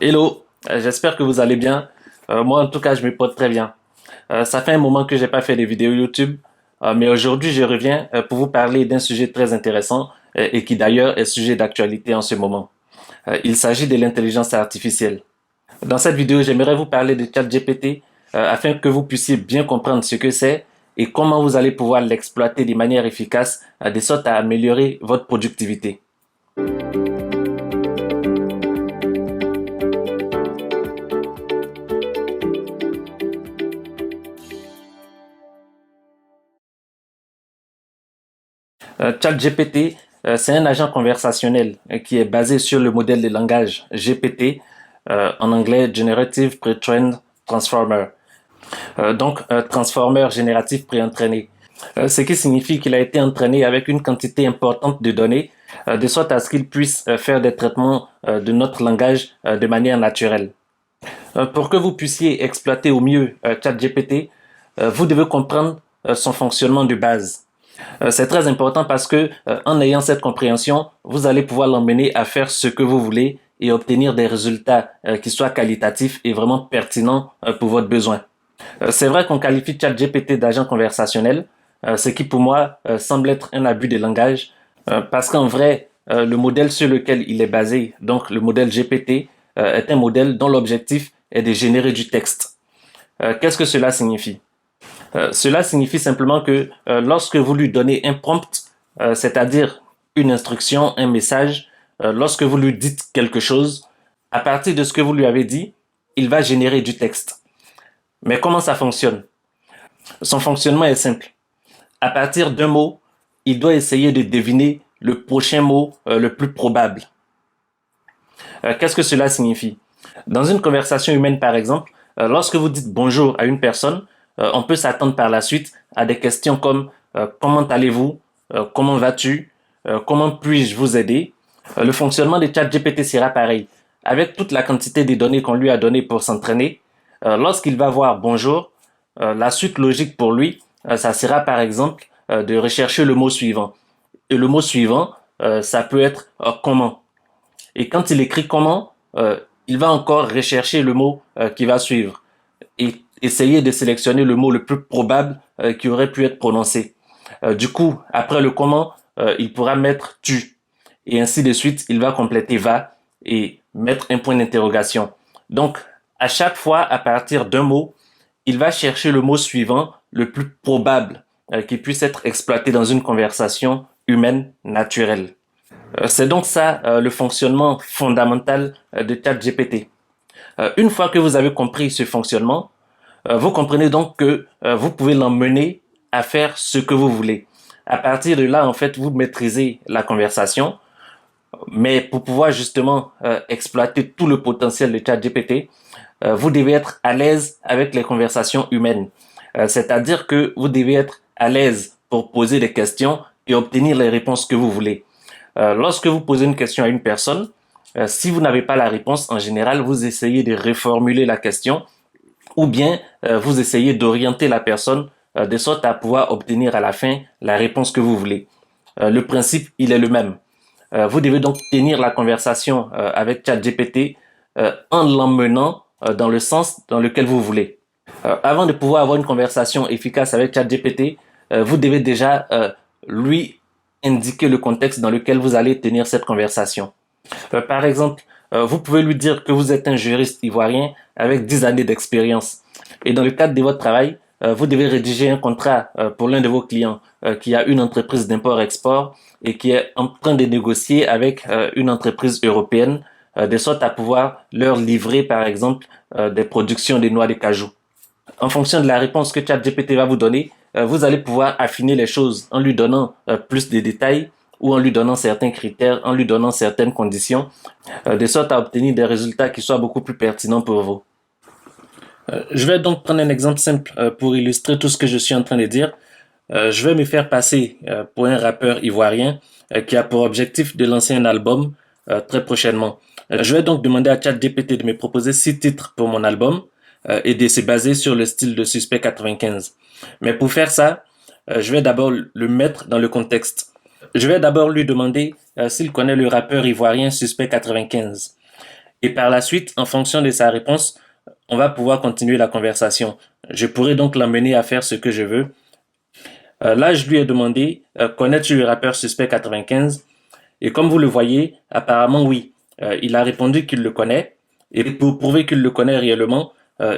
Hello, j'espère que vous allez bien. Moi, en tout cas, je me porte très bien. Ça fait un moment que j'ai pas fait des vidéos YouTube, mais aujourd'hui, je reviens pour vous parler d'un sujet très intéressant et qui d'ailleurs est sujet d'actualité en ce moment. Il s'agit de l'intelligence artificielle. Dans cette vidéo, j'aimerais vous parler de ChatGPT afin que vous puissiez bien comprendre ce que c'est et comment vous allez pouvoir l'exploiter de manière efficace de sorte à améliorer votre productivité. ChatGPT, c'est un agent conversationnel qui est basé sur le modèle de langage GPT, en anglais Generative Pre-trained Transformer. Donc, un transformer génératif préentraîné. Ce qui signifie qu'il a été entraîné avec une quantité importante de données, de sorte à ce qu'il puisse faire des traitements de notre langage de manière naturelle. Pour que vous puissiez exploiter au mieux ChatGPT, vous devez comprendre son fonctionnement de base. C'est très important parce que en ayant cette compréhension, vous allez pouvoir l'emmener à faire ce que vous voulez et obtenir des résultats qui soient qualitatifs et vraiment pertinents pour votre besoin. C'est vrai qu'on qualifie ChatGPT d'agent conversationnel, ce qui pour moi semble être un abus de langage, parce qu'en vrai, le modèle sur lequel il est basé, donc le modèle GPT, est un modèle dont l'objectif est de générer du texte. Qu'est-ce que cela signifie? Cela signifie simplement que lorsque vous lui donnez un prompt, c'est-à-dire une instruction, un message, lorsque vous lui dites quelque chose, à partir de ce que vous lui avez dit, il va générer du texte. Mais comment ça fonctionne? Son fonctionnement est simple. À partir d'un mot, il doit essayer de deviner le prochain mot le plus probable. Qu'est-ce que cela signifie? Dans une conversation humaine, par exemple, lorsque vous dites bonjour à une personne, on peut s'attendre par la suite à des questions comme comment allez-vous? Comment vas-tu? Comment puis-je vous aider? Le fonctionnement de ChatGPT sera pareil. Avec toute la quantité de données qu'on lui a données pour s'entraîner, lorsqu'il va voir bonjour, la suite logique pour lui, ça sera par exemple de rechercher le mot suivant. Et le mot suivant, ça peut être comment. Et quand il écrit comment, il va encore rechercher le mot qui va suivre et essayer de sélectionner le mot le plus probable qui aurait pu être prononcé. Du coup, après le comment, il pourra mettre tu. Et ainsi de suite, il va compléter va et mettre un point d'interrogation. Donc, à chaque fois, à partir d'un mot, il va chercher le mot suivant, le plus probable, qui puisse être exploité dans une conversation humaine naturelle. C'est donc ça le fonctionnement fondamental de ChatGPT. Une fois que vous avez compris ce fonctionnement, vous comprenez donc que vous pouvez l'emmener à faire ce que vous voulez. À partir de là, en fait, vous maîtrisez la conversation, mais pour pouvoir justement exploiter tout le potentiel de ChatGPT, vous devez être à l'aise avec les conversations humaines. C'est-à-dire que vous devez être à l'aise pour poser des questions et obtenir les réponses que vous voulez. Lorsque vous posez une question à une personne, si vous n'avez pas la réponse, en général, vous essayez de reformuler la question ou bien vous essayez d'orienter la personne de sorte à pouvoir obtenir à la fin la réponse que vous voulez. Le principe, il est le même. Vous devez donc tenir la conversation avec ChatGPT en l'emmenant dans le sens dans lequel vous voulez. Avant de pouvoir avoir une conversation efficace avec ChatGPT, vous devez déjà lui indiquer le contexte dans lequel vous allez tenir cette conversation. Par exemple, vous pouvez lui dire que vous êtes un juriste ivoirien avec 10 années d'expérience. Et dans le cadre de votre travail, vous devez rédiger un contrat pour l'un de vos clients qui a une entreprise d'import-export et qui est en train de négocier avec une entreprise européenne de sorte à pouvoir leur livrer, par exemple, des productions de noix de cajou. En fonction de la réponse que ChatGPT va vous donner, vous allez pouvoir affiner les choses en lui donnant plus de détails ou en lui donnant certains critères, en lui donnant certaines conditions, de sorte à obtenir des résultats qui soient beaucoup plus pertinents pour vous. Je vais donc prendre un exemple simple pour illustrer tout ce que je suis en train de dire. Je vais me faire passer pour un rappeur ivoirien qui a pour objectif de lancer un album très prochainement. Je vais donc demander à ChatGPT de me proposer 6 titres pour mon album et de se baser sur le style de Suspect 95. Mais pour faire ça, je vais d'abord le mettre dans le contexte. Je vais d'abord lui demander s'il connaît le rappeur ivoirien Suspect 95. Et par la suite, en fonction de sa réponse, on va pouvoir continuer la conversation. Je pourrais donc l'amener à faire ce que je veux. Là, je lui ai demandé, connais-tu le rappeur Suspect 95? Et comme vous le voyez, apparemment oui. Il a répondu qu'il le connaît. Et pour prouver qu'il le connaît réellement,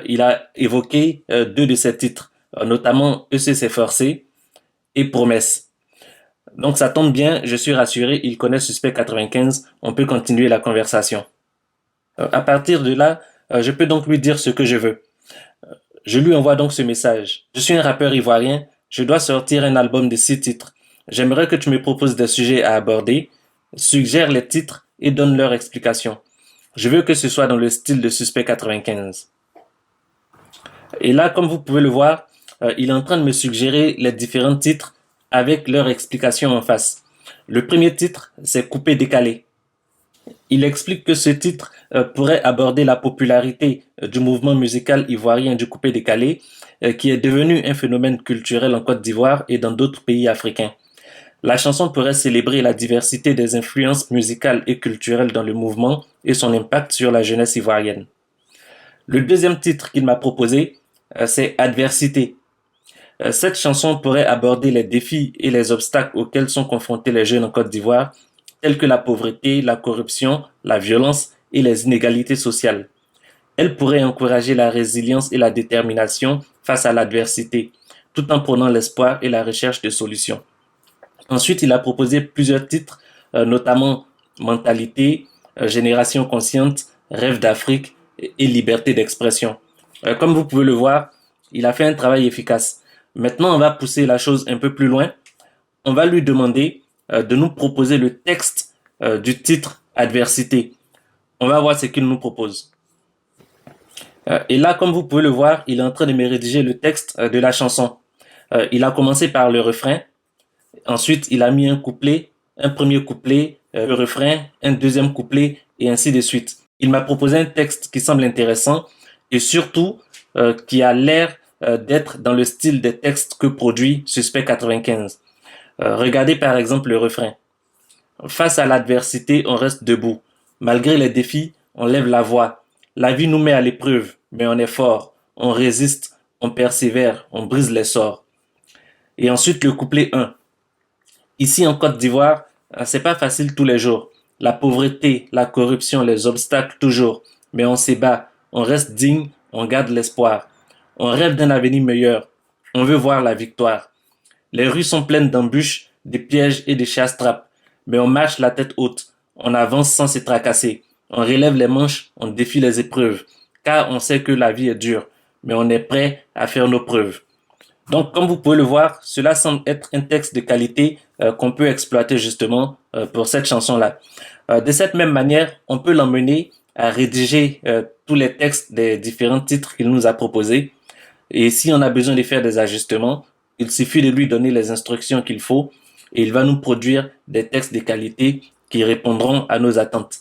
il a évoqué deux de ses titres, notamment ECC Forcé et Promesse. Donc ça tombe bien, je suis rassuré, il connaît Suspect 95, on peut continuer la conversation. À partir de là, je peux donc lui dire ce que je veux. Je lui envoie donc ce message. Je suis un rappeur ivoirien, je dois sortir un album de 6 titres. J'aimerais que tu me proposes des sujets à aborder, suggère les titres et donne leur explication. Je veux que ce soit dans le style de Suspect 95. Et là, comme vous pouvez le voir, il est en train de me suggérer les différents titres avec leur explication en face. Le premier titre, c'est Coupé décalé. Il explique que ce titre pourrait aborder la popularité du mouvement musical ivoirien du coupé décalé, qui est devenu un phénomène culturel en Côte d'Ivoire et dans d'autres pays africains. La chanson pourrait célébrer la diversité des influences musicales et culturelles dans le mouvement et son impact sur la jeunesse ivoirienne. Le deuxième titre qu'il m'a proposé, c'est Adversité. Cette chanson pourrait aborder les défis et les obstacles auxquels sont confrontés les jeunes en Côte d'Ivoire, tels que la pauvreté, la corruption, la violence et les inégalités sociales. Elle pourrait encourager la résilience et la détermination face à l'adversité, tout en prônant l'espoir et la recherche de solutions. Ensuite, il a proposé plusieurs titres, notamment Mentalité, Génération consciente, Rêve d'Afrique et Liberté d'expression. Comme vous pouvez le voir, il a fait un travail efficace. Maintenant, on va pousser la chose un peu plus loin. On va lui demander de nous proposer le texte du titre Adversité. On va voir ce qu'il nous propose. Et là, comme vous pouvez le voir, il est en train de me rédiger le texte de la chanson. Il a commencé par le refrain. Ensuite, il a mis un couplet, un premier couplet, le refrain, un deuxième couplet, et ainsi de suite. Il m'a proposé un texte qui semble intéressant et surtout qui a l'air d'être dans le style des textes que produit Suspect 95. Regardez par exemple le refrain. Face à l'adversité, on reste debout. Malgré les défis, on lève la voix. La vie nous met à l'épreuve, mais on est fort. On résiste, on persévère, on brise les sorts. Et ensuite le couplet 1. Ici en Côte d'Ivoire, c'est pas facile tous les jours. La pauvreté, la corruption, les obstacles toujours. Mais on se bat, on reste digne, on garde l'espoir. On rêve d'un avenir meilleur. On veut voir la victoire. Les rues sont pleines d'embûches, de pièges et de chasse-trappes. Mais on marche la tête haute. On avance sans se tracasser. On relève les manches, on défie les épreuves. Car on sait que la vie est dure. Mais on est prêt à faire nos preuves. Donc, comme vous pouvez le voir, cela semble être un texte de qualité qu'on peut exploiter justement pour cette chanson-là. De cette même manière, on peut l'emmener à rédiger tous les textes des différents titres qu'il nous a proposés. Et si on a besoin de faire des ajustements, il suffit de lui donner les instructions qu'il faut et il va nous produire des textes de qualité qui répondront à nos attentes.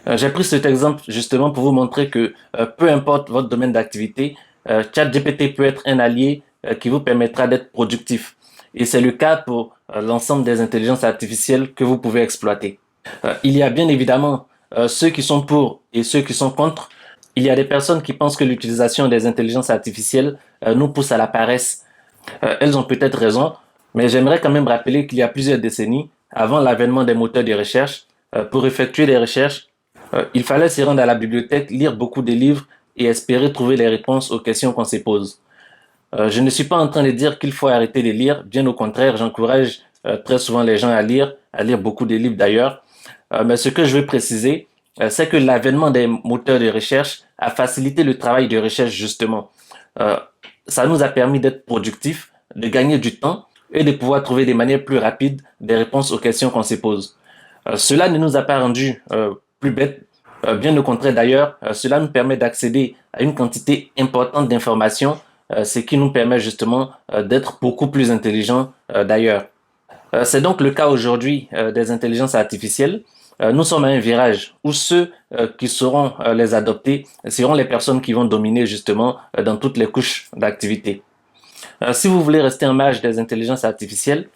J'ai pris cet exemple justement pour vous montrer que peu importe votre domaine d'activité, ChatGPT peut être un allié qui vous permettra d'être productif. Et c'est le cas pour l'ensemble des intelligences artificielles que vous pouvez exploiter. Il y a bien évidemment ceux qui sont pour et ceux qui sont contre. Il y a des personnes qui pensent que l'utilisation des intelligences artificielles nous pousse à la paresse. Elles ont peut-être raison, mais j'aimerais quand même rappeler qu'il y a plusieurs décennies, avant l'avènement des moteurs de recherche, pour effectuer des recherches, il fallait se rendre à la bibliothèque, lire beaucoup de livres et espérer trouver les réponses aux questions qu'on se pose. Je ne suis pas en train de dire qu'il faut arrêter de lire, bien au contraire, j'encourage très souvent les gens à lire beaucoup de livres d'ailleurs. Mais ce que je veux préciser, c'est que l'avènement des moteurs de recherche a facilité le travail de recherche justement. Ça nous a permis d'être productifs, de gagner du temps et de pouvoir trouver de manière plus rapide des réponses aux questions qu'on se pose. Cela ne nous a pas rendu plus bêtes, bien au contraire d'ailleurs, cela nous permet d'accéder à une quantité importante d'informations, ce qui nous permet justement d'être beaucoup plus intelligents d'ailleurs. C'est donc le cas aujourd'hui des intelligences artificielles. Nous sommes à un virage où ceux qui sauront les adopter seront les personnes qui vont dominer justement dans toutes les couches d'activité. Si vous voulez rester en marge des intelligences artificielles,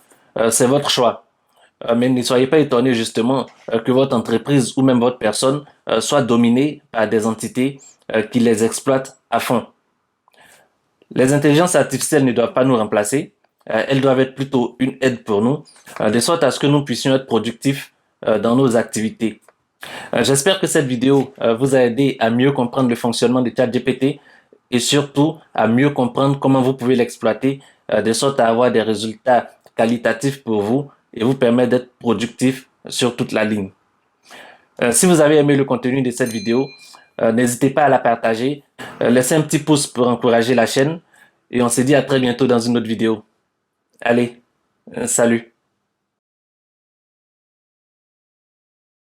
c'est votre choix. mais ne soyez pas étonnés justement que votre entreprise ou même votre personne soit dominée par des entités qui les exploitent à fond. Les intelligences artificielles ne doivent pas nous remplacer, elles doivent être plutôt une aide pour nous, de sorte à ce que nous puissions être productifs dans nos activités. J'espère que cette vidéo vous a aidé à mieux comprendre le fonctionnement de ChatGPT et surtout à mieux comprendre comment vous pouvez l'exploiter de sorte à avoir des résultats qualitatifs pour vous et vous permettre d'être productif sur toute la ligne. Si vous avez aimé le contenu de cette vidéo, n'hésitez pas à la partager, laissez un petit pouce pour encourager la chaîne et on se dit à très bientôt dans une autre vidéo. Allez, salut!